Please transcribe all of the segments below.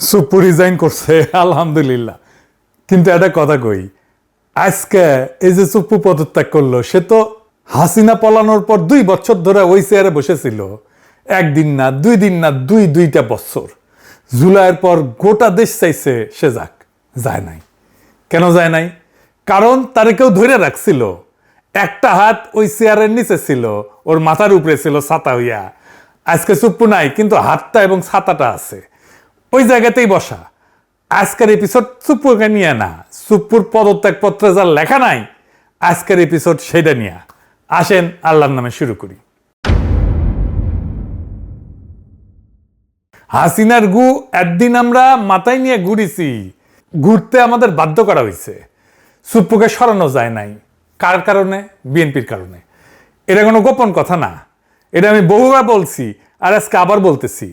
সুপ্পু resign করছে আলহামদুলিল্লাহ। কিন্তু একটা কথা কই, আজকে এই যে সুপ্পু পদত্যাগ করলো, সে তো হাসিনা পলানোর পর 2 বছর ধরে ওই চেয়ারে বসেছিল। একদিন না, 2 দিন না, দুইটা বছর। জুলাইয়ের পর গোটা দেশ চাইছে সে যাক, যায় নাই। কেন যায় নাই? কারণ তারে কেউ ধরে রাখছিল। একটা হাত ওই চেয়ারের নিচে ছিল, ওর মাথার উপরে ছিল ছাতা হইয়া। আজকে সুপ্পু নাই, কিন্তু হাতটা এবং ছাতাটা আছে, ওই জায়গাতেই বসা। আজকের এপিসোড সুপ্পুকে নিয়ে না, সুপ্পুর পদত্যাগ পত্রে যার লেখা নাই, আজকের এপিসোড সেটা নিয়ে। আসেন আল্লাহর নামে শুরু করি। হাসিনার গু একদিন আমরা মাথায় নিয়ে ঘুরেছি, ঘুরতে আমাদের বাধ্য করা হয়েছে। সুপ্পুকে সরানো যায় নাই। কার কারণে? বিএনপির কারণে। এটা কোনো গোপন কথা না, এটা আমি বহুবার বলছি, আর আজকে আবার বলতেছি।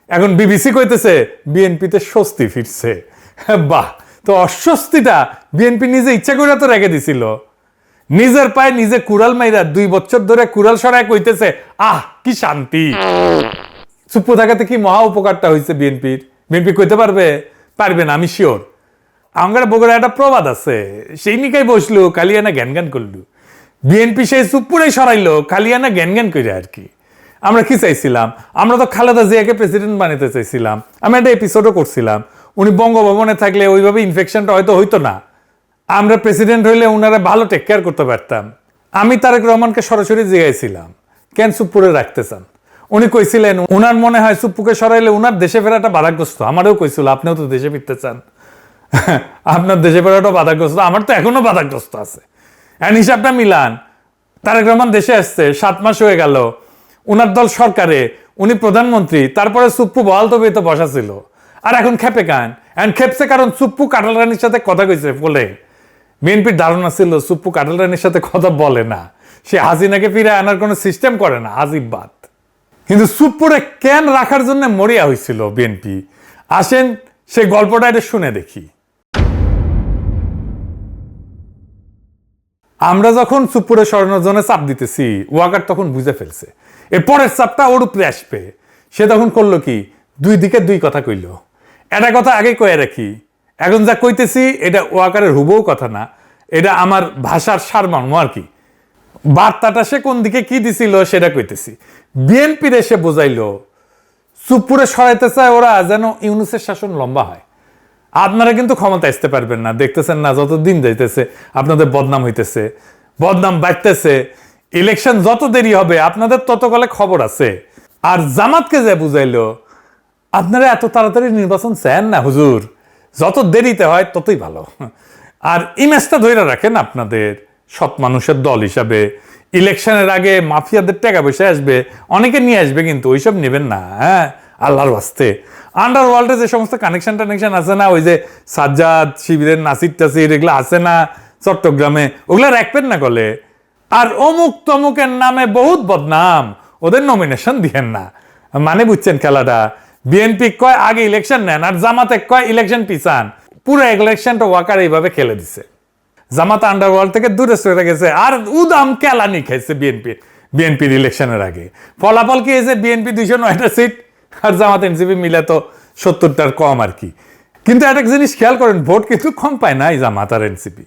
এখন বিবিসি কইতেছে বিএনপিতে স্বস্তি ফিরছে। বাহ! তো অস্বস্তিটা বিএনপি নিজে ইচ্ছা করে তো রেখে দিছিল। নিজের পায়ে নিজে কুড়াল মাইরা 2 বছর ধরে কুড়াল সরায় কইতেছে আহ কি শান্তি। সুপ্পু থাকাতে কি মহা উপকারটা হয়েছে বিএনপির? বিএনপি কইতে পারবে? পারবে না, আমি শিওর। আমার বগুড়া একটা প্রবাদ আছে, সেই নিকাই বসলো কালিয়ানা জ্ঞান জ্ঞান করলো। বিএনপি সেই সুপ্পুরাই সরাইলো কালিয়ানা জ্ঞান জ্ঞান করে আর কি। আমরা কি চাইছিলাম? আমরা তো খালেদা জিয়াকে প্রেসিডেন্ট বানাতে চাইছিলাম। আমি একটা এপিসোডও করছিলাম, উনি বঙ্গভবনে থাকলে ওইভাবে ইনফেকশনটা হয়তো হইতো না। আমরা প্রেসিডেন্ট হইলে উনারা ভালো টেক কেয়ার করতে পারতাম। আমি তারেক রহমানকে সরাসরি জিজ্ঞাসিলাম কেন সুপ্পুরে রাখতে চান। উনি কইছিলেন উনার মনে হয় সুপ্পুকে সরাইলে উনার দেশে ফেরাটা বাধাগ্রস্ত। আমারও কইছিল আপনিও তো দেশে ফিরতে চান, আপনার দেশে ফেরাটাও বাধাগ্রস্ত, আমার তো এখনো বাধাগ্রস্ত আছে। এখন হিসাবটা মিলান, তারেক রহমান দেশে আসছে 7 মাস হয়ে গেল, উনার দল সরকারে, উনি প্রধানমন্ত্রী, তারপরে সুপ্পু বহাল তবিয়তে বসা ছিল। আর এখন খেপে কান? এখন খেপছে কারণ সুপ্পু কাটাল রানীর সাথে কথা কইছে বলে। বিএনপির ধারণা ছিল সুপ্পু কাটাল রানীর সাথে কথা বলে না, সে হাসিনাকে ফিরে আনার কোনো সিস্টেম করে না, আজিব বাত। কিন্তু সুপ্পুরে কেন রাখার জন্য মরিয়া হয়েছিল বিএনপি? আসেন সেই গল্পটা এটা শুনে দেখি। আমরা যখন সুপ্পুরে সরানোর জন্য চাপ দিতেছি, ওয়াকার তখন বুঝে ফেলছে এর পরের চাপটা ওর উপরে আসবে। সে তখন করলো কি, 2 দিকে 2 কথা কইল। একটা কথা আগে কয়ে রাখি, এখন যা কইতেছি এটা ওয়াকারের হুবহু কথা না, এটা আমার ভাষার সারমর্ম আর কি। বার্তাটা সে কোন দিকে কি দিছিল সেটা কইতেছি। বিএনপির এসে বোঝাইলো সুপ্পুরে সরাইতে চায় ওরা যেন ইউনূসের শাসন লম্বা হয়। আপনারা কিন্তু ক্ষমতা আসতে পারবেন না, দেখতেছেন না যত দিন যাইতেছে আপনাদের বদনাম হইতেছে, বদনাম বাড়তেছে। ইলেকশন যত দেরি হবে আপনাদের তত কালে খবর আছে। আর জামাতকে যে বুঝাইলো আপনারা এত তাড়াতাড়ি নির্বাচন চান না হুজুর, যত দেরিতে হয় ততই ভালো। আর ইমেজটা ধরে রাখেন আপনাদের সৎ মানুষের দল হিসাবে। ইলেকশনের আগে মাফিয়াদের টাকা পয়সা আসবে, অনেকে নিয়ে আসবে, কিন্তু ওইসব নেবেন না, হ্যাঁ, আল্লাহর ওয়াস্তে। আন্ডারওয়ার্ল্ডে যে সমস্ত কানেকশন আছে না, ওই যে সাজ্জাদ শিবিরের নাসির টাসির এগুলো আছে না চট্টগ্রামে, ওগুলো রাখবেন না গলে। আর অমুক তমুকের নামে বহুত বদনাম, ওদের নমিনেশন দিয়েন না। মানে বুঝছেন খেলাটা? বিএনপি কয় আগে ইলেকশন নেন, আর জামাতে কয় ইলেকশন পিছান। পুরো ইলেকশনটা ওয়াকার এইভাবে খেলে দিছে। জামাত আন্ডারওয়ার্ল্ড থেকে দূরে সরে গেছে, আর উদাম কেলানি খাইছে বিএনপির ইলেকশনের আগে। ফলাফল কি হয়েছে? বিএনপি 209টা সিট, আর জামাত এনসিপি মিলে তো 70টার কম আর কি। কিন্তু একটা জিনিস খেয়াল করেন, ভোট কিন্তু কম পায় নাই জামাত আর এনসিপি।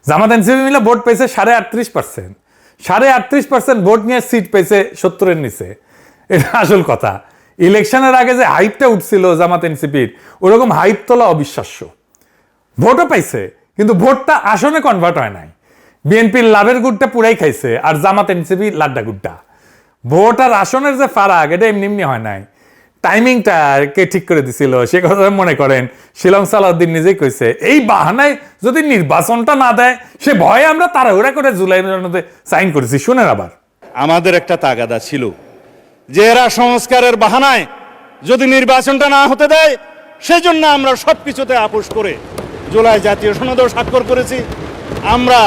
জামাত এনসিপি মিলে ভোট পেয়েছে 38%। 38% ভোট নিয়ে সিট পেয়েছে 70-এর নিচে। এটা আসল কথা। ইলেকশনের আগে যে হাইপটা উঠছিল জামাত এনসিপির, ওরকম হাইপ তোলা অবিশ্বাস্য। ভোটও পাইছে, কিন্তু ভোটটা আসনে কনভার্ট হয় নাই। বিএনপির লাভের গুড়টা পুরাই খাইছে, আর জামাত এনসিপি লাড্ডা গুড়টা। ভোট আর আসনের যে ফারাক, এটা এমনি এমনি হয় নাই। টাইমিংটা কে ঠিক করে দিছিল সে কথা মনে করেন শিলং সালাউদ্দিন নিজেই কইছে, এই বাহানায় যদি নির্বাচনটা না দেয় সে ভয়ে আমরা তাড়াহুড়া করে জুলাই সাইন করেছি। শুনেন, আবার আমাদের একটা তাগাদা ছিল যে এরা সংস্কারের বাহানায় যদি নির্বাচনটা না হতে দেয়, সেজন্য আমরা সবকিছুতে আপোষ করে জুলাই জাতীয় সনদও স্বাক্ষর করেছি। আমরা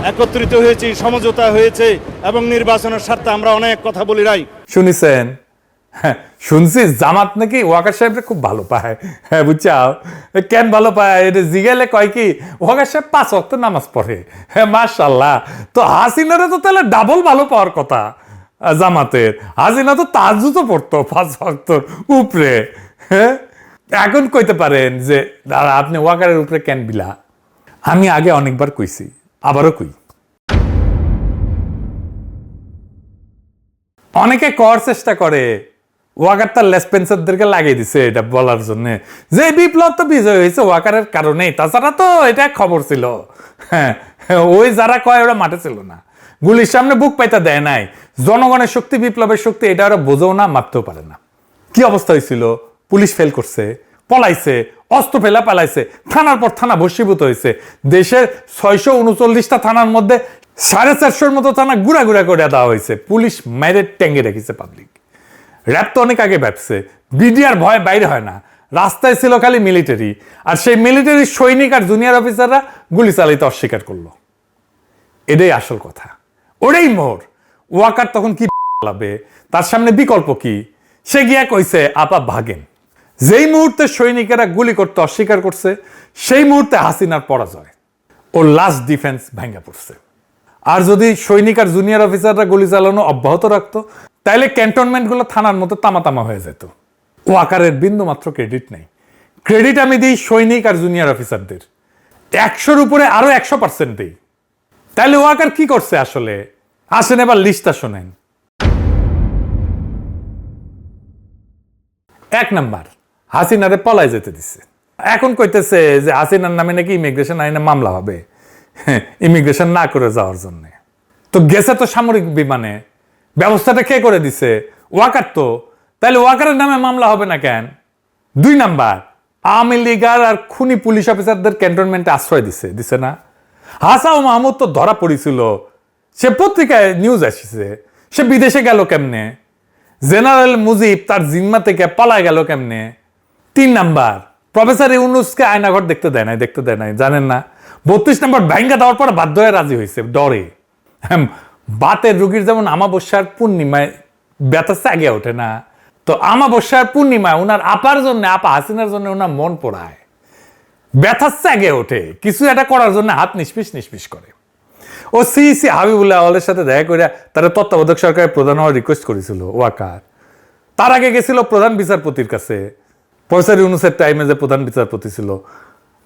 একত্রিত হয়েছি, সমঝোতা হয়েছে, এবং নির্বাচনের স্বার্থে আমরা অনেক কথা বলি নাই। শুনিছেন? হ্যাঁ, শুনছি জামাত নাকি ওয়াকার সাহেবরে খুব ভালো পায়। হ্যাঁ, বুঝছাও কেন ভালো পায়? এটা জিগাইলে কয় কি ওয়াকার সাহেব 5 ওয়াক্ত নামাজ পড়ে। হ্যাঁ, মাশাআল্লাহ। তো হাসিনারে তো তাহলে ডাবল ভালো পাওয়ার কথা জামাতের। হাসিনা তো তাহাজ্জুদও পড়তো 5 ওয়াক্তর উপরে। হ্যাঁ, এখন কইতে পারেন যে দাদা আপনি ওয়াকারের উপরে কেন বিলা? আমি আগে অনেকবার কইছি, আবারও কই। অনেকে করার চেষ্টা করে ওয়াকার তার লেসপেন্সারদেরকে লাগিয়ে দিছে এটা বলার জন্য যে বিপ্লব তো বিজয় হয়েছে ওয়াকারের কারণেই, তাছাড়া তো এটা খবর ছিল। হ্যাঁ, ওই যারা কয় ওরা মাঠে ছিল না, গুলির সামনে বুক পাইতে দেয় নাই। জনগণের শক্তি, বিপ্লবের শক্তি এটা ওরা বোঝেও না, মাপতেও পারে না। কি অবস্থা হয়েছিল? পুলিশ ফেল করছে, পলাইছে, অস্ত্র ফেলা পালাইছে, থানার পর থানা ভস্মীভূত হয়েছে। দেশের 639টা থানার মধ্যে 450-র মতো থানা গুড়া গুড়া করে দেওয়া হয়েছে। পুলিশ মেরে ট্যাঙ্গে রেখেছে পাবলিক। র্যাব তো অনেক আগে ব্যবসে, বিডিআর ভয় বাইরে হয় না, রাস্তায় ছিল খালি মিলিটারি, আর সেই মিলিটারি সৈনিক আর জুনিয়র অফিসাররা গুলি চালাইতে অস্বীকার করলো। এটাই আসল কথা, ওটাই মোর। ওয়াকার তখন কি লাভে, তার সামনে বিকল্প কি? সে গিয়া কইছে আপা ভাগেন। যেই মুহূর্তে সৈনিকেরা গুলি করতে অস্বীকার করছে, সেই মুহূর্তে হাসিনার পরাজয়, ও লাস্ট ডিফেন্স ভেঙে পড়ছে। আর যদি সৈনিক আর জুনিয়র অফিসাররা গুলি চালানো অব্যাহত রাখতো, তাইলে ক্যান্টনমেন্টগুলো থানার মতো তামাতামা হয়ে যেত। ওয়াকারের বিন্দু মাত্র ক্রেডিট নেই। ক্রেডিট আমি দিই সৈনিক আর জুনিয়র অফিসারদের, 100-র উপরে আরো 100% দিই। তাইলে ওয়াকার কি করছে আসলে? আসেন এবার লিস্টটা শোনেন। 1 নাম্বার, হাসিনারে পলায় যেতে দিচ্ছে। এখন কইতেছে যে হাসিনার নামে নাকি ইমিগ্রেশন আইনে মামলা হবে ইমিগ্রেশন না করে যাওয়ার জন্য। তো গেছে তো সামরিক বিমানে, ব্যবস্থাটা কে করে দিছে? ওয়াকার তো। তাহলে ওয়াকারের নামে মামলা হবে না কেন? 2 নাম্বার, আওয়ামী লীগার আর খুনি পুলিশ অফিসারদের ক্যান্টনমেন্টে আশ্রয় দিছে না? হাসাও মাহমুদ তো ধরা পড়েছিল, সে পত্রিকায় নিউজ আসছে। সে বিদেশে গেল কেমনে? জেনারেল মুজিব তার জিম্মা থেকে পালায় গেল কেমনে? 3 নাম্বার, প্রফেসর ইউনুসকে আয়নাঘর দেখতে দেয় নাই, জানেন না? 32 নম্বর ভাঙ্গা দেওয়ার পর বাধ্য হয়ে রাজি হয়েছে ডরে। বাতের রুগীর যেমন আমাবস্যার পূর্ণিমায় ব্যথা জাগে ওঠে না, তো আমাবস্যার পূর্ণিমায় ওনার আপার জন্য, আপা হাসিনার জন্য ওনার মন পোড়ায়, ব্যথা জাগে ওঠে, কিছু একটা করার জন্য হাত নিষ্পিস করে। ও সিইসি হাবিবুল্লাহ আওয়ালের সাথে দেখা করে তারা তত্ত্বাবধায়ক সরকারের প্রধান হওয়ার রিকোয়েস্ট করেছিল ওয়াকার। তার আগে গেছিল প্রধান বিচারপতির কাছে, প্রফেসর ইউনুসের টাইমে যে প্রধান বিচারপতি ছিল।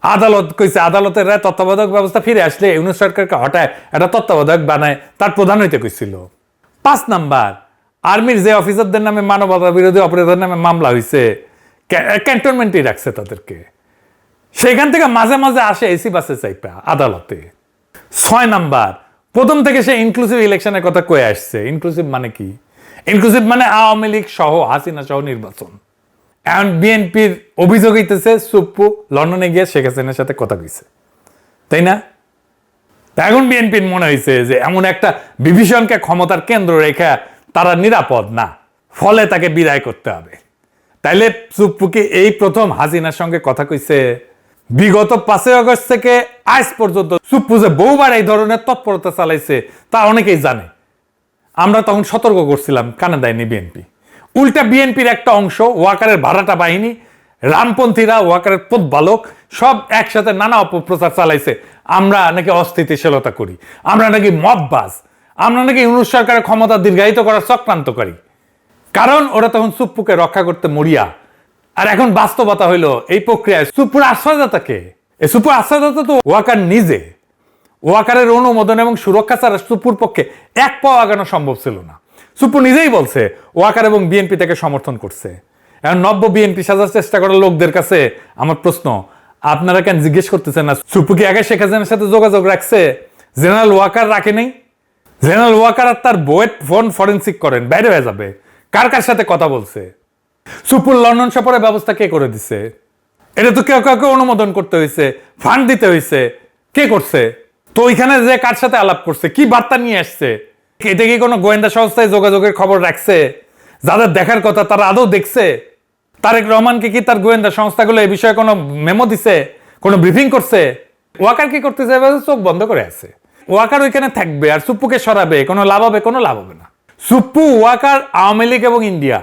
আদালত কইছে, আদালতের রায় তত্ত্বাবধায়ক ব্যবস্থা ফিরে আসলে ইউনুস সরকারকে হটায় একটা তত্ত্বাবধায়ক বানায় তার প্রধান হইতে কইছিল। 5 নাম্বার, আর্মির যে অফিসারদের নামে মানবতা বিরোধী অপরাধের নামে মামলা হয়েছে, ক্যান্টনমেন্টেই রাখছে তাদেরকে। সেখান থেকে মাঝে মাঝে আসে এসি বাসে চাইপা আদালতে। 6 নাম্বার, প্রথম থেকে সে ইনক্লুসিভ ইলেকশনের কথা কয়ে আসছে। ইনক্লুসিভ মানে কি? ইনক্লুসিভ মানে আওয়ামী লীগ সহ, হাসিনা সহ নির্বাচন। এখন বিএনপির অভিযোগ হইতেছে সুপ্পু লন্ডনে গিয়ে শেখ হাসিনার সাথে কথা কইছে, তাই না? এখন বিএনপির মনে হয়েছে যে এমন একটা বিভীষণকে ক্ষমতার কেন্দ্র রেখা তারা নিরাপদ না, ফলে তাকে বিদায় করতে হবে। তাইলে সুপ্পুকে এই প্রথম হাসিনার সঙ্গে কথা কইছে। বিগত 5 আগস্ট থেকে আজ পর্যন্ত সুপ্পু যে বহুবার এই ধরনের তৎপরতা চালাইছে তা অনেকেই জানে। আমরা তখন সতর্ক করছিলাম, কানে দেয়নি বিএনপি। উল্টা বিএনপির একটা অংশ, ওয়াকারের ভাড়াটা বাহিনী, রামপন্থীরা, ওয়াকারের প্রতিপালক সব একসাথে নানা অপপ্রচার চালাইছে। আমরা নাকি অস্থিতিশীলতা করি, আমরা নাকি মববাজ, আমরা নাকি ইউনুস সরকারের ক্ষমতা দীর্ঘায়িত করার চক্রান্তকারী। কারণ ওরা তখন সুপ্পুকে রক্ষা করতে মরিয়া। আর এখন বাস্তবতা হইলো এই প্রক্রিয়ায় সুপ্পুর আশ্রয়দাতাকে, এই সুপ্পুর আশ্রয়দাতা তো ওয়াকার নিজে। ওয়াকারের অনুমোদন এবং সুরক্ষা ছাড়া সুপ্পুর পক্ষে এক পাও আগানো সম্ভব ছিল না। সুপ্পু নিজেই বলছে ওয়াকার এবং বিএনপি তাকে সমর্থন করছে। এখন নব্য বিএনপি সাজার চেষ্টা করা লোকদের কাছে আমার প্রশ্ন, আপনারা কেন জিজ্ঞেস করতেছেন না সুপ্পু কি আগে শেখ হাসিনার সাথে যোগাযোগ রাখছে? জেনারেল ওয়াকার রাখে নেই? জেনারেল ওয়াকার আর তার বউয়ের ফোন ফরেন্সিক করেন, বাইরে হয়ে যাবে কার কার সাথে কথা বলছে। সুপ্পুর লন্ডন সফরের ব্যবস্থা কে করে দিছে? এটা তো কেউ কাউকে অনুমোদন করতে হয়েছে, ফান্ড দিতে হয়েছে। কে করছে? তো ওইখানে যে কার সাথে আলাপ করছে, কি বার্তা নিয়ে আসছে? এটা কি কোনো গোয়েন্দা সংস্থায় যোগাযোগের খবর রাখছে? যাদের দেখার কথা তারা আদৌ দেখছে? তারেক রহমানকে কি তার গোয়েন্দা সংস্থাগুলো এই বিষয়ে কোনো মেমো দিছে, কোনো ব্রিফিং করছে? ওয়াকার কি করতেছে? চোখ বন্ধ করে আছে। ওয়াকার ওইখানে থাকবে আর সুপ্পুকে সরাবে, কোনো লাভ হবে? কোনো লাভ হবে না। সুপ্পু, ওয়াকার, আওয়ামী লীগ এবং ইন্ডিয়া,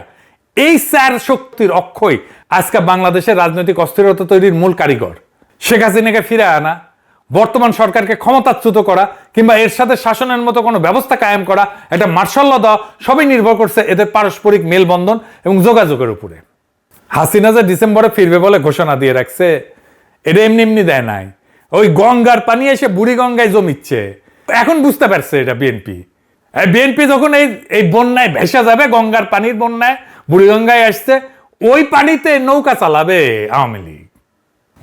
এই 4 শক্তির অক্ষয় আজকে বাংলাদেশের রাজনৈতিক অস্থিরতা তৈরির মূল কারিগর। শেখ হাসিনাকে ফিরে আনা, বর্তমান সরকারকে ক্ষমতাচ্যুত করা কিংবা এর সাথে শাসনের মতো কোনো ব্যবস্থা কায়েম করা, এটা মার্শাল ল দেওয়া, সবই নির্ভর করছে এদের পারস্পরিক মেলবন্ধন এবং যোগাযোগের উপরে। হাসিনা যে ডিসেম্বরে ফিরবে বলে ঘোষণা দিয়ে রাখছে, এটা এমনি এমনি দেয় নাই। ওই গঙ্গার পানি এসে বুড়ি গঙ্গায় জমিচ্ছে। এখন বুঝতে পারছে এটা বিএনপি। বিএনপি যখন এই বন্যায় ভেসে যাবে, গঙ্গার পানির বন্যায় বুড়ি গঙ্গায় আসছে, ওই পানিতে নৌকা চালাবে আওয়ামী লীগ।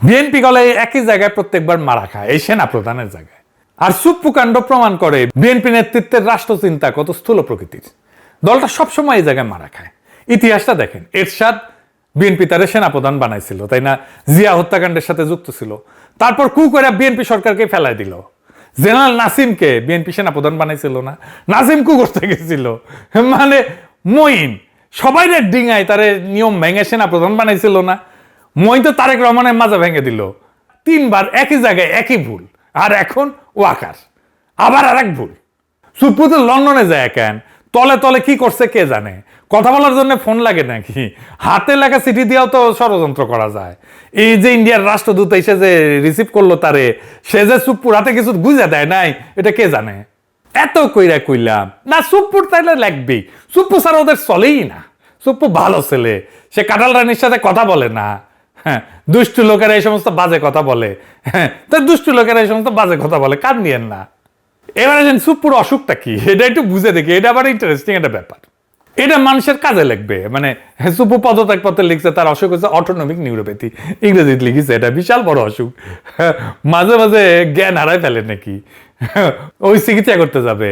বিএনপি গলে একই জায়গায় প্রত্যেকবার মারা খায়, এই সেনা প্রধানের জায়গায়। আর সুপ্পু কাণ্ড প্রমাণ করে বিএনপি নেতৃত্বের রাষ্ট্রচিন্তা কত স্থূল প্রকৃতির। দলটা সবসময় এই জায়গায় মারা খায়। ইতিহাসটা দেখেন, এরশাদ বিএনপি তারে সেনাপ্রধান বানাইছিল, তাই না? জিয়া হত্যাকাণ্ডের সাথে যুক্ত ছিল। তারপর কু করে বিএনপি সরকারকে ফেলাই দিল। জেনারেল নাসিমকে বিএনপি সেনাপ্রধান বানাইছিল না? নাসিম কু করতে গেছিল, মানে মঈন সবাই ডিঙায় তারে নিয়ম ভেঙে সেনাপ্রধান বানাইছিল না? মঈন তো তারেক রহমানের মাজা ভেঙে দিল। 3 বার একই জায়গায় একই ভুল। আর এখন ওয়াকার আবার আর এক ভুল। সুপ্পু তো লন্ডনে যায় কেন? তলে তলে কি করছে কে জানে? কথা বলার জন্য ফোন লাগে নাকি? হাতে লেখা চিঠি দিয়েও তো ষড়যন্ত্র করা যায়। এই যে ইন্ডিয়ার রাষ্ট্রদূত এসে যে রিসিভ করলো তারে, সে যে সুপ্পুর হাতে কিছু গুঁজে দেয় নাই, এটা কে জানে? এত কইরা কইলাম না, সুপ্পুর তাইলে লাগবেই। সুপ্পু ছাড়া ওদের চলেই না। সুপ্পু ভালো ছেলে, সে কাঁঠাল রানীর সাথে কথা বলে না। হ্যাঁ, দুষ্টু লোকেরা এই সমস্ত বাজে কথা বলে। হ্যাঁ, তো দুষ্টু লোকেরা এই সমস্ত বাজে কথা বলে, কান নিয়েন না। এবারে সুপ্পুর অসুখটা কি, এটা একটু বুঝে দেখি। এটা আবার ইন্টারেস্টিং একটা ব্যাপার। এটা মানুষের কাজে লাগবে। মানে সুপ্পু পদত্যাগ পত্রে লিখছে, তার অসুখ হচ্ছে অটোনমিক নিউরোপ্যাথি। ইংরেজিতে লিখেছে, এটা বিশাল বড় অসুখ। মাঝে মাঝে জ্ঞান হারাই ফেলে নাকি, ওই চিকিৎসা করতে যাবে,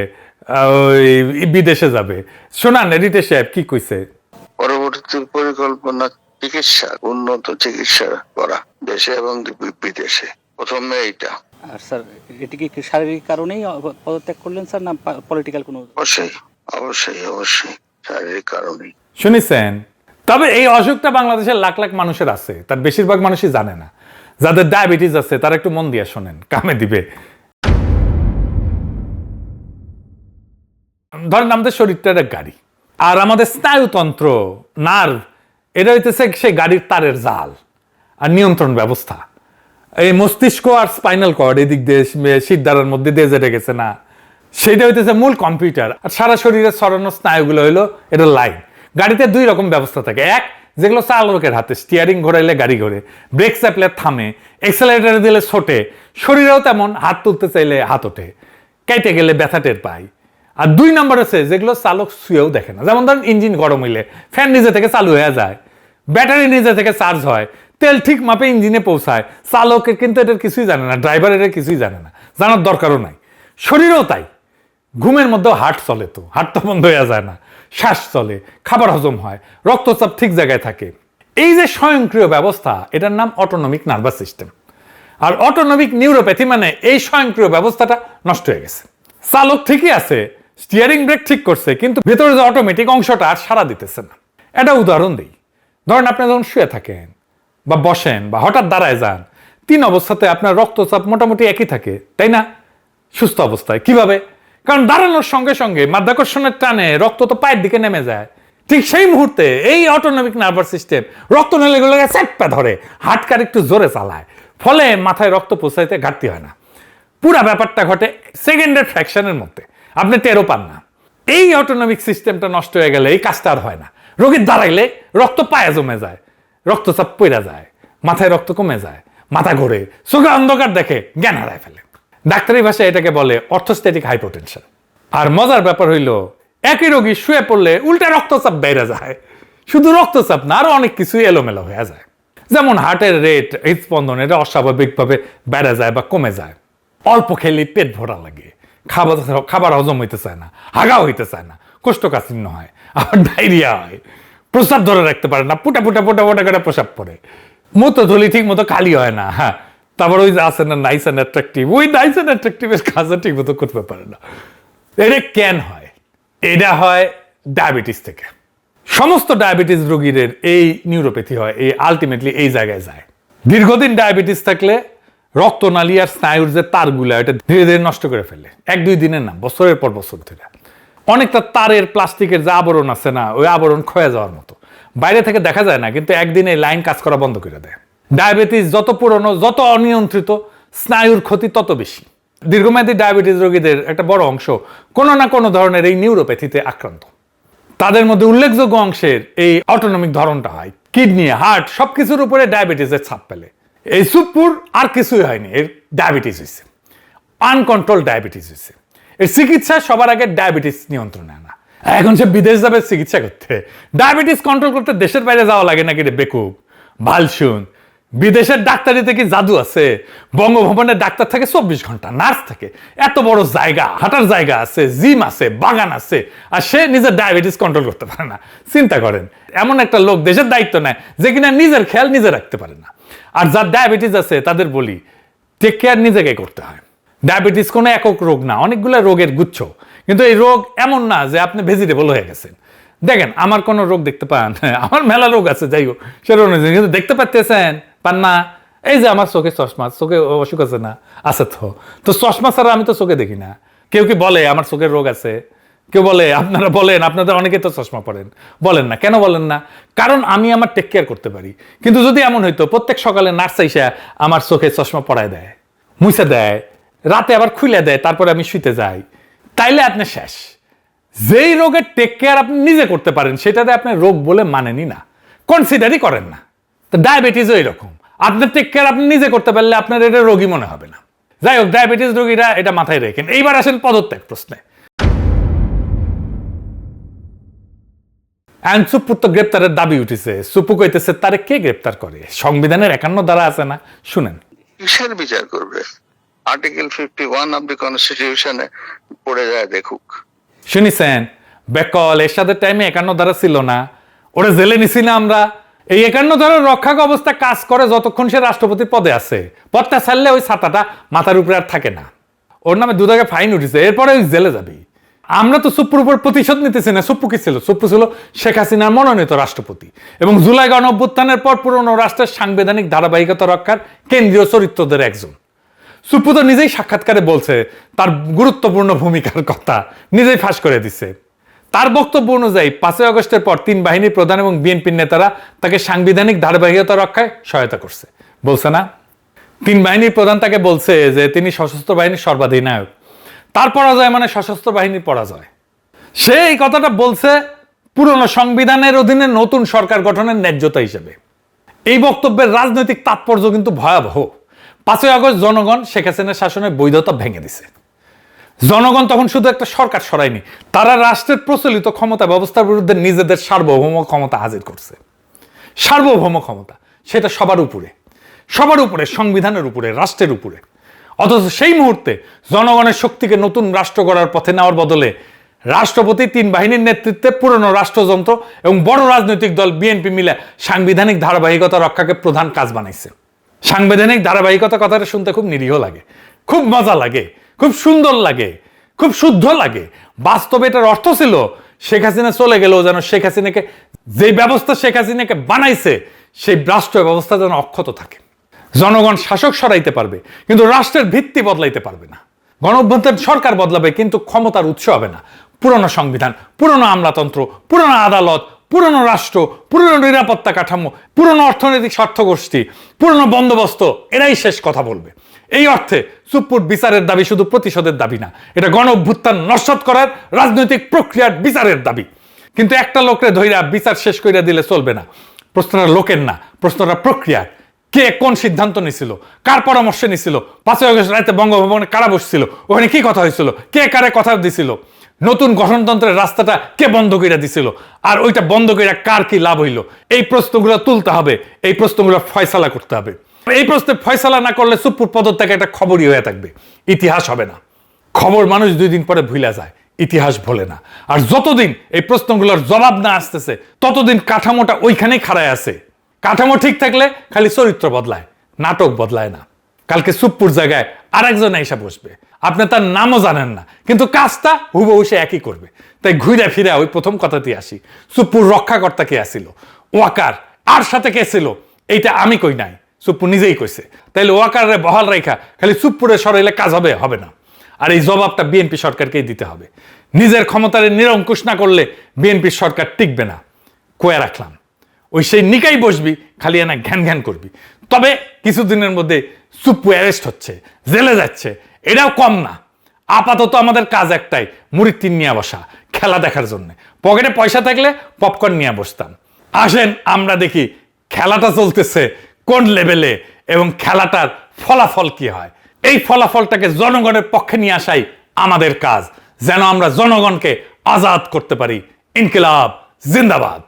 ওই বিদেশে যাবে। শোনান রিতেশ সাহেব কি কইছে। পরবর্তী পরিকল্পনা চিকিৎসা, উন্নত চিকিৎসা করা দেশে এবং বিদেশে, প্রথমে এইটা। আর স্যার, এটি কি শারীরিক কারণেই পদত্যাগ করলেন স্যার, না পলিটিক্যাল কোনো? অবশ্যই অবশ্যই অবশ্যই শারীরিক কারণেই। শুনেছেন? তবে এই অসুখটা বাংলাদেশের লাখ লাখ মানুষের আছে, তার বেশিরভাগ মানুষই জানে না। যাদের ডায়াবেটিস আছে তারা একটু মন দিয়ে শোনেন, কামে দিবে। ধরেন আমাদের শরীরটা একটা গাড়ি, আর আমাদের স্নায়ুতন্ত্র, নার্ভ, এটা হইতেছে সেই গাড়ির তারের জাল আর নিয়ন্ত্রণ ব্যবস্থা। এই মস্তিষ্ক আর স্পাইনাল কর্ড এদিক দিয়ে শিরদাঁড়ার মধ্যে দিয়ে যেটা গেছে না, সেইটা হইতেছে মূল কম্পিউটার। আর সারা শরীরে ছড়ানো স্নায়ুগুলো হইলো এটা লাইন। গাড়িতে 2 রকম ব্যবস্থা থাকে। এক, যেগুলো চালকের হাতে, স্টিয়ারিং ঘোরাইলে গাড়ি ঘোরে, ব্রেক চাপলে থামে, এক্সেলারেটর দিলে ছোটে। শরীরেও তেমন, হাত তুলতে চাইলে হাত ওঠে, কেটে গেলে ব্যথা টের পায়। আর 2 নম্বর আছে যেগুলো চালক শুয়েও দেখে না। যেমন ধরেন ইঞ্জিন গরম হইলে ফ্যান নিজে থেকে চালু হয়ে যায়, ব্যাটারি নিজে থেকে চার্জ হয়, তেল ঠিক মাপে ইঞ্জিনে পৌঁছায়। চালকের কিন্তু এটার কিছুই জানে না, ড্রাইভার এটার কিছুই জানে না, জানার দরকারও নাই। শরীরেও তাই। ঘুমের মধ্যেও হার্ট চলে, তো হার্ট তো বন্ধ হয়ে যায় না, শ্বাস চলে, খাবার হজম হয়, রক্তচাপ ঠিক জায়গায় থাকে। এই যে স্বয়ংক্রিয় ব্যবস্থা, এটার নাম অটোনমিক নার্ভাস সিস্টেম। আর অটোনমিক নিউরোপ্যাথি মানে এই স্বয়ংক্রিয় ব্যবস্থাটা নষ্ট হয়ে গেছে। চালক ঠিকই আছে, স্টিয়ারিং ব্রেক ঠিক করছে, কিন্তু ভেতরে যে অটোমেটিক অংশটা আর সাড়া দিতেছে না। এটা উদাহরণ দিই। ধরেন আপনি যখন শুয়ে থাকেন বা বসেন বা হঠাৎ দাঁড়ায় যান, 3 অবস্থাতে আপনার রক্তচাপ মোটামুটি একই থাকে, তাই না? সুস্থ অবস্থায়। কিভাবে? কারণ দাঁড়ানোর সঙ্গে সঙ্গে মাধ্যাকর্ষণের টানে রক্ত তো পায়ের দিকে নেমে যায়। ঠিক সেই মুহূর্তে এই অটোনমিক নার্ভাস সিস্টেম রক্তনালীগুলোকে চেপে ধরে, হার্টকার একটু জোরে চালায়, ফলে মাথায় রক্ত পৌঁছাইতে ঘাটতি হয় না। পুরা ব্যাপারটা ঘটে সেকেন্ডের ফ্র্যাকশনের মধ্যে, আপনি টেরও পান না। এই অটোনমিক সিস্টেমটা নষ্ট হয়ে গেলে এই কাজটা আর হয় না। রোগীর দাঁড়াইলে রক্ত পায়ে জমে যায়, রক্তচাপ পড়ে যায়, মাথায় রক্ত কমে যায়, মাথা ঘোরে, চোখে অন্ধকার দেখে, জ্ঞান হারায় ফেলে। ডাক্তারি ভাষায় এটাকে বলে অর্থোস্ট্যাটিক হাইপোটেনশন। আর মজার ব্যাপার হইল, একই রোগী শুয়ে পড়লে উল্টা রক্তচাপ বেড়ে যায়। শুধু রক্তচাপ না, আরো অনেক কিছুই এলোমেলো হয়ে যায়। যেমন হার্টের রেট, হৃদস্পন্দন, এটা অস্বাভাবিকভাবে বেড়ে যায় বা কমে যায়। অল্প খেলে পেট ভরা লাগে, খাবার হজম হইতে চায় না, হাগা হইতে চায় না, কোষ্ঠকাঠিন্য হয়, আবার ডায়রিয়া হয়, প্রস্রাব ধরে রাখতে পারে না, পুটা পুটা পুটা পুটা করে প্রস্রাব পড়ে, মূত্রথলি ঠিক মতো খালি হয় না। হ্যাঁ, তারপর ওই যে আছে না নাইস অ্যান্ড অ্যাট্রাকটিভ, ওই নাইস অ্যান্ড অ্যাট্রাকটিভের কাজটা ঠিক মতো করতে পারে না। এটা কেন হয়? এটা হয় ডায়াবেটিস থেকে। সমস্ত ডায়াবেটিস রোগীদের এই নিউরোপ্যাথি হয়, এই আলটিমেটলি এই জায়গায় যায়। দীর্ঘদিন ডায়াবেটিস থাকলে রক্তনালী আর স্নায়ুর যে তারগুলা, এটা ধীরে ধীরে নষ্ট করে ফেলে। 1-2 দিনের না, বছরের পর বছর ধরে। অনেকটা তারের প্লাস্টিকের যে আবরণ আছে না, ওই আবরণ ক্ষয়ে যাওয়ার মতো, বাইরে থেকে দেখা যায় না, কিন্তু একদিনে লাইন কাজ করা বন্ধ করে দেয়। ডায়াবেটিস যত পুরনো, যত অনিয়ন্ত্রিত, স্নায়ুর ক্ষতি তত বেশি। দীর্ঘমেয়াদী ডায়াবেটিস রোগীদের একটা বড় অংশ কোনো না কোনো ধরনের এই নিউরোপ্যাথিতে আক্রান্ত। তাদের মধ্যে উল্লেখযোগ্য অংশের এই অটোনমিক ধরনটা হয়। কিডনি, হার্ট সবকিছুর উপরে ডায়াবেটিসের ছাপ পেলে। এই সুপ্পুর আর কিছুই হয়নি, এর ডায়াবেটিস হয়েছে, আনকন্ট্রোল ডায়াবেটিস হয়েছে। এর চিকিৎসা সবার আগে ডায়াবেটিস নিয়ন্ত্রণে আনা। এখন সে বিদেশ যাবে চিকিৎসা করতে, ডায়াবেটিস কন্ট্রোল করতে দেশের বাইরে যাওয়া লাগে নাকি রে বেকুব? ভাল শুন, বিদেশের ডাক্তারিতে কি জাদু আছে? বঙ্গভবনের ডাক্তার থাকে 24 ঘন্টা, নার্স থাকে, এত বড় জায়গা, হাঁটার জায়গা আছে, জিম আছে, বাগান আছে, আর সে নিজের ডায়াবেটিস কন্ট্রোল করতে পারে না। চিন্তা করেন, এমন একটা লোক দেশের দায়িত্ব নেয় যে কিনা নিজের খেয়াল নিজে রাখতে পারে না। আর যার ডায়াবেটিস আছে তাদের বলি টেক কেয়ার নিজেকে করতে হয়। ডায়াবেটিস কোনো একক রোগ না, অনেকগুলো রোগের গুচ্ছ। কিন্তু এই রোগ এমন না যে আপনি ভেজিটেবল হয়ে গেছেন। দেখেন, আমার কোনো রোগ দেখতে পান? আমার মেলা রোগ আছে, যাই হোক সেরকম কিন্তু দেখতে পাচ্ছেন পান না। এই যে আমার চোখে চশমা, চোখে অসুখ আছে না? আছে তো চশমা ছাড়া আমি তো চোখে দেখি না। কেউ কি বলে আমার চোখের রোগ আছে? কেউ বলে? আপনারা বলেন, আপনাদের অনেকে তো চশমা পড়েন, বলেন না কেন? বলেন না কারণ আমি আমার টেক কেয়ার করতে পারি। কিন্তু যদি এমন হইতো প্রত্যেক সকালে নার্স এসে আমার চোখে চশমা পড়ায় দেয়, মুছে দেয়, রাতে আবার খুলে দেয়, তারপরে আমি শুইতে যাই, তাইলে আপনি শেষ। যেই রোগের টেক কেয়ার আপনি নিজে করতে পারেন সেটাতে আপনি রোগ বলে মানেনি না, কনসিডারই করেন না। তো ডায়াবেটিসও এরকম, আপনার টেক কেয়ার আপনি নিজে করতে পারলে আপনার এটা রোগী মনে হবে না। যাই হোক, ডায়াবেটিস রোগীরা এটা মাথায় রেখেন। এইবার আসেন পদত্যাগ প্রশ্নে। সুপ্পুর তো গ্রেপ্তারের দাবি উঠেছে। সুপ্পু কইতেছে তারে কে গ্রেপ্তার করে? সংবিধানের 51 ধারা আছে না, শুনেন। কিসের বিচার করবে? আর্টিকেল 51 অফ দি কনস্টিটিউশনে পড়ে যায়, দেখুক। শুনিছেন? বেকল এরশাদের টাইমে 51 ধারা ছিল না, ওরা জেলে নিছি না আমরা। এই 51 ধারার রক্ষাক অবস্থা কাজ করে যতক্ষণ সে রাষ্ট্রপতির পদে আছে। পদটা ছাড়লে ওই ছাতাটা মাথার উপরে আর থাকে না। ওর নামে 2 টাকা ফাইন উঠেছে, এরপরে ওই জেলে যাবি। আমরা তো সুপ্পুর উপর প্রতিশোধ নিতেছি না। সুপ্পু কি ছিল? সুপ্পু ছিল শেখ হাসিনার মনোনীত রাষ্ট্রপতি এবং জুলাই গণঅভ্যুত্থানের পর পুরনো রাষ্ট্রের সাংবিধানিক ধারাবাহিকতা রক্ষার কেন্দ্রীয় চরিত্রদের একজন। সুপ্পু তো নিজেই সাক্ষাৎকারে বলছে তার গুরুত্বপূর্ণ ভূমিকার কথা, নিজেই ফাঁস করে দিছে। তার বক্তব্য অনুযায়ী 5 আগস্টের পর 3 বাহিনীর প্রধান এবং বিএনপির নেতারা তাকে সাংবিধানিক ধারাবাহিকতা রক্ষায় সহায়তা করছে, বলছে না? 3 বাহিনীর প্রধান তাকে বলছে যে তিনি সশস্ত্র বাহিনীর সর্বাধিনায়ক, তার পরাজয় মানে সশস্ত্র বাহিনীর পরাজয়। সে এই কথাটা বলছে পুরনো সংবিধানের অধীনে নতুন সরকার গঠনের ন্যায্যতা হিসেবে। এই বক্তব্যের রাজনৈতিক তাৎপর্য কিন্তু ভয়াবহ। 5 আগস্ট জনগণ শেখ হাসিনার শাসনের বৈধতা ভেঙে দিছে। জনগণ তখন শুধু একটা সরকার সরায়নি, তারা রাষ্ট্রের প্রচলিত ক্ষমতা ব্যবস্থার বিরুদ্ধে নিজেদের সার্বভৌম ক্ষমতা হাজির করছে। সার্বভৌম ক্ষমতা, সেটা সবার উপরে, সবার উপরে, সংবিধানের উপরে, রাষ্ট্রের উপরে। অথচ সেই মুহূর্তে জনগণের শক্তিকে নতুন রাষ্ট্র গড়ার পথে নেওয়ার বদলে রাষ্ট্রপতি 3 বাহিনীর নেতৃত্বে পুরনো রাষ্ট্রযন্ত্র এবং বড় রাজনৈতিক দল বিএনপি মিলে সাংবিধানিক ধারাবাহিকতা রক্ষাকে প্রধান কাজ বানাইছে। সাংবিধানিক ধারাবাহিকতা কথাটা শুনতে খুব নিরীহ লাগে, খুব মজা লাগে, খুব সুন্দর লাগে, খুব শুদ্ধ লাগে। বাস্তবে এটার অর্থ ছিল শেখ হাসিনা চলে গেলেও যেন শেখ হাসিনাকে, যে ব্যবস্থা শেখ হাসিনাকে বানাইছে সেই রাষ্ট্র ব্যবস্থা যেন অক্ষত থাকে। জনগণ শাসক সরাইতে পারবে কিন্তু রাষ্ট্রের ভিত্তি বদলাইতে পারবে না। গণঅভ্যুত্থান সরকার বদলাবে কিন্তু ক্ষমতার উৎস হবে না। পুরনো সংবিধান, পুরনো আমলাতন্ত্র, পুরনো আদালত, পুরনো রাষ্ট্র, পুরনো নিরাপত্তা কাঠামো, পুরনো অর্থনৈতিক স্বার্থগোষ্ঠী, পুরনো বন্দোবস্ত, এরাই শেষ কথা বলবে। এই অর্থে সুপ্পুর বিচারের দাবি শুধু প্রতিশোধের দাবি না, এটা গণঅভ্যুত্থান নস্যাৎ করার রাজনৈতিক প্রক্রিয়ার বিচারের দাবি। কিন্তু একটা লোকরে ধইরা বিচার শেষ কইরা দিলে চলবে না। প্রশ্নটা লোকের না, প্রশ্নটা প্রক্রিয়ার। কে কোন সিদ্ধান্ত নিছিল, কার পরামর্শে নিছিল? 5 আগস্ট রাতে বঙ্গভবনে কারা বসছিল, ওখানে কি কথা হয়েছিল, কে কারে কথা দিছিল, নতুন গঠনতন্ত্রের রাস্তাটা কে বন্ধ করে দিছিল, আর ওইটা বন্ধ করে কার কি লাভ হইল? এই প্রশ্নগুলো তুলতে হবে, এই প্রশ্নগুলো ফয়সালা করতে হবে। এই প্রশ্নে ফয়সালা না করলে সুপ্পুর পদত্যাগে একটা খবরই হয়ে থাকবে, ইতিহাস হবে না। খবর মানুষ 2 দিন পরে ভুলে যায়, ইতিহাস ভোলে না। আর যতদিন এই প্রশ্নগুলোর জবাব না আসতেছে ততদিন কাঠামোটা ওইখানেই খাড়ায় আছে। কাঠামো ঠিক থাকলে খালি চরিত্র বদলায়, নাটক বদলায় না। কালকে সুপ্পুর জায়গায় আরেকজন এসে বসবে, আপনি তার নামও জানেন না, কিন্তু কাজটা হুবহু সে একই করবে। তাই ঘুরে ফিরে ওই প্রথম কথাতে আসি, সুপ্পুর রক্ষাকর্তা কে আসিল? ওয়াকার। আর সাথে কে ছিল? এইটা আমি কই নাই, সুপ্পু নিজেই কইছে। তাইলে ওয়াকারে বহাল রেখা খালি সুপ্পুরে সরাইলে কাজ হবে? হবে না। আর এই জবাবটা বিএনপি সরকারকেই দিতে হবে। নিজের ক্ষমতার নিরঙ্কুশ না করলে বিএনপি সরকার টিকবে না। কয়ে রাখলাম, ওই সেই নিকাই বসবি, খালি এনা ঘ্যান ঘ্যান করবি। তবে কিছুদিনের মধ্যে সুপ্পু অ্যারেস্ট হচ্ছে, জেলে যাচ্ছে, এটাও কম না। আপাতত আমাদের কাজ একটাই, মুড়ির টিন নিয়ে বসা, খেলা দেখার জন্য। পকেটে পয়সা থাকলে পপকর্ন নিয়ে বসতাম। আসেন আমরা দেখি খেলাটা চলতেছে কোন লেভেলে এবং খেলাটার ফলাফল কি হয়। এই ফলাফলটাকে জনগণের পক্ষে নিয়ে আসাই আমাদের কাজ, যেন আমরা জনগণকে আজাদ করতে পারি। ইনকিলাব জিন্দাবাদ।